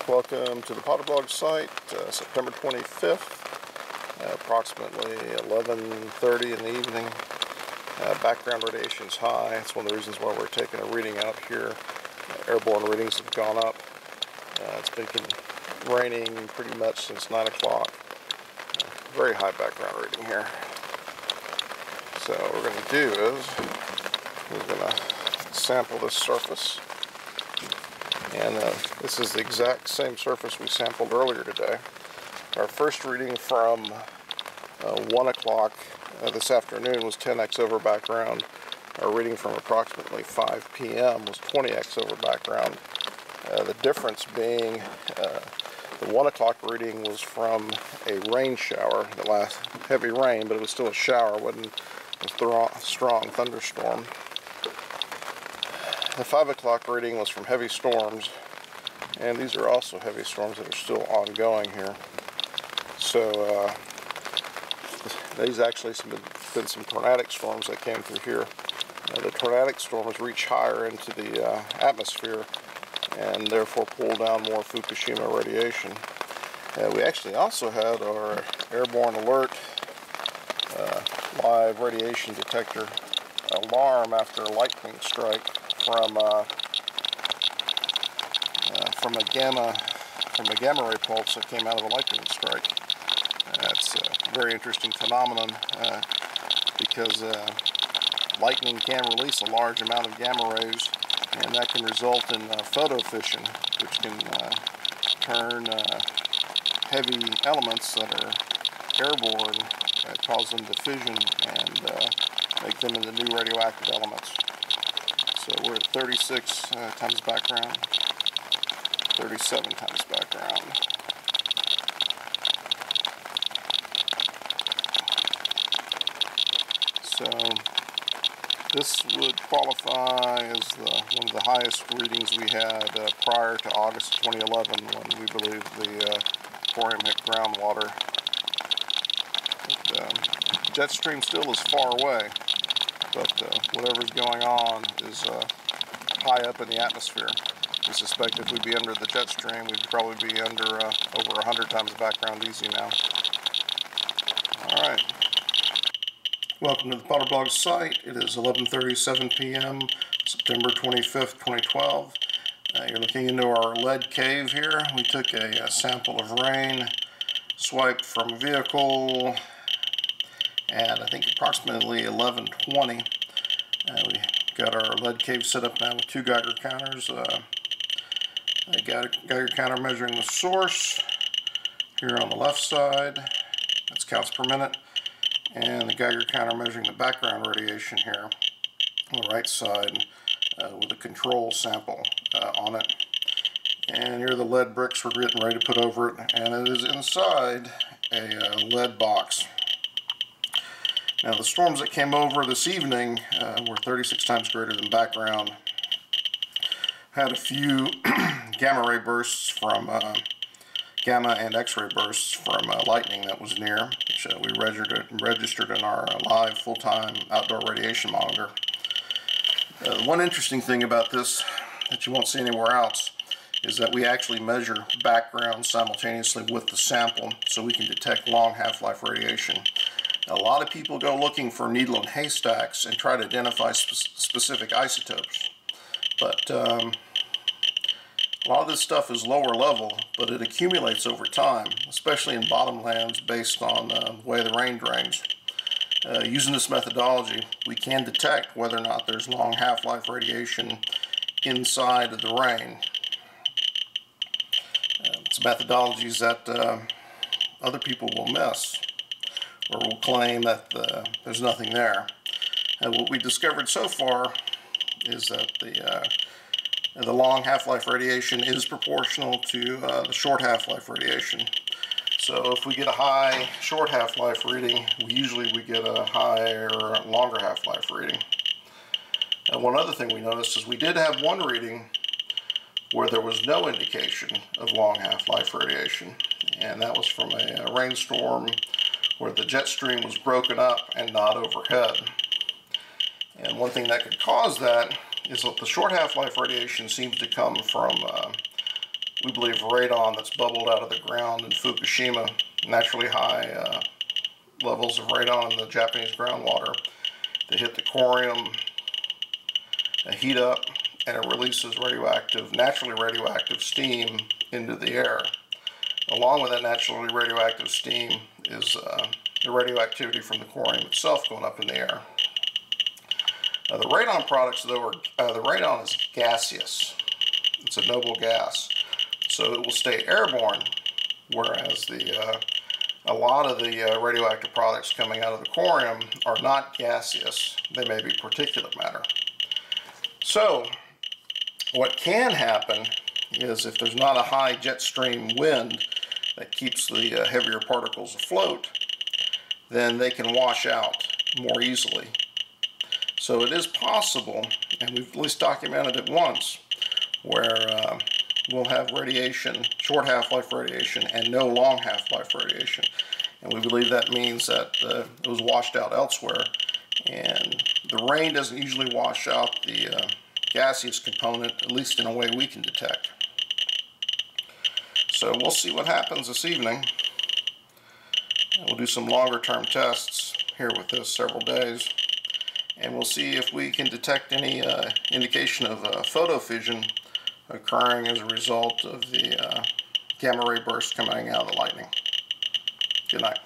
Welcome to the Potterblog site, September 25th, approximately 11:30 in the evening. Background radiation is high. It's one of the reasons why we're taking a reading out here. Airborne readings have gone up. It's been raining pretty much since 9 o'clock. Very high background reading here. So what we're going to do is we're going to sample this surface. And this is the exact same surface we sampled earlier today. Our first reading from 1 o'clock this afternoon was 10x over background. Our reading from approximately 5 p.m. was 20x over background. The difference being the 1 o'clock reading was from a rain shower, the last heavy rain, but it was still a shower, wasn't a strong thunderstorm. The 5 o'clock reading was from heavy storms, and these are also heavy storms that are still ongoing here. So these actually been some tornadic storms that came through here. The tornadic storms reach higher into the atmosphere and therefore pull down more Fukushima radiation. We actually also had our airborne alert live radiation detector alarm after a lightning strike from a gamma ray pulse that came out of a lightning strike. That's a very interesting phenomenon because lightning can release a large amount of gamma rays, and that can result in photo fission, which can turn heavy elements that are airborne, cause them to fission and make them into new radioactive elements. So we're at 36 times background, 37 times background. So this would qualify as one of the highest readings we had prior to August 2011, when we believe the thorium hit groundwater. But, jet stream still is far away, but whatever's going on is high up in the atmosphere. We suspect if we'd be under the jet stream, we'd probably be under over 100 times background easy now. Alright. Welcome to the Potterblog site. It is 11:37 p.m., September 25th, 2012. You're looking into our lead cave here. We took a sample of rain, swiped from a vehicle at I think approximately 11:20. We got our lead cave set up now with 2 Geiger counters. A Geiger counter measuring the source here on the left side. That's counts per minute. And the Geiger counter measuring the background radiation here on the right side with a control sample on it. And here are the lead bricks we're getting ready to put over it, and it is inside a lead box. Now the storms that came over this evening were 36 times greater than background. Had a few gamma ray bursts from gamma and X-ray bursts from lightning that was near, which we registered in our live full-time outdoor radiation monitor. One interesting thing about this that you won't see anywhere else is that we actually measure background simultaneously with the sample, so we can detect long half-life radiation. A lot of people go looking for needle in haystacks and try to identify specific isotopes, but a lot of this stuff is lower level, but it accumulates over time, especially in bottomlands based on the way the rain drains. Using this methodology, we can detect whether or not there's long half-life radiation inside of the rain. It's methodologies that other people will miss, or will claim that there's nothing there. What we discovered so far is that the long half-life radiation is proportional to the short half-life radiation. So if we get a high short half-life reading, usually we get a higher, longer half-life reading. And one other thing we noticed is we did have one reading where there was no indication of long half-life radiation, and that was from a rainstorm where the jet stream was broken up and not overhead. And one thing that could cause that is that the short half-life radiation seems to come from we believe, radon that's bubbled out of the ground in Fukushima, naturally high levels of radon in the Japanese groundwater. They hit the corium, they heat up, and it releases naturally radioactive steam into the air. Along with that naturally radioactive steam is the radioactivity from the corium itself going up in the air. The radon products, though, the radon is gaseous. It's a noble gas, so it will stay airborne, whereas a lot of the radioactive products coming out of the corium are not gaseous. They may be particulate matter. So what can happen is, if there's not a high jet stream wind that keeps the heavier particles afloat, then they can wash out more easily. So it is possible, and we've at least documented it once, where we'll have radiation, short half-life radiation, and no long half-life radiation. And we believe that means that it was washed out elsewhere. And the rain doesn't usually wash out the gaseous component, at least in a way we can detect. So we'll see what happens this evening. And we'll do some longer-term tests here with this several days. And we'll see if we can detect any indication of photofission occurring as a result of the gamma ray burst coming out of the lightning. Good night.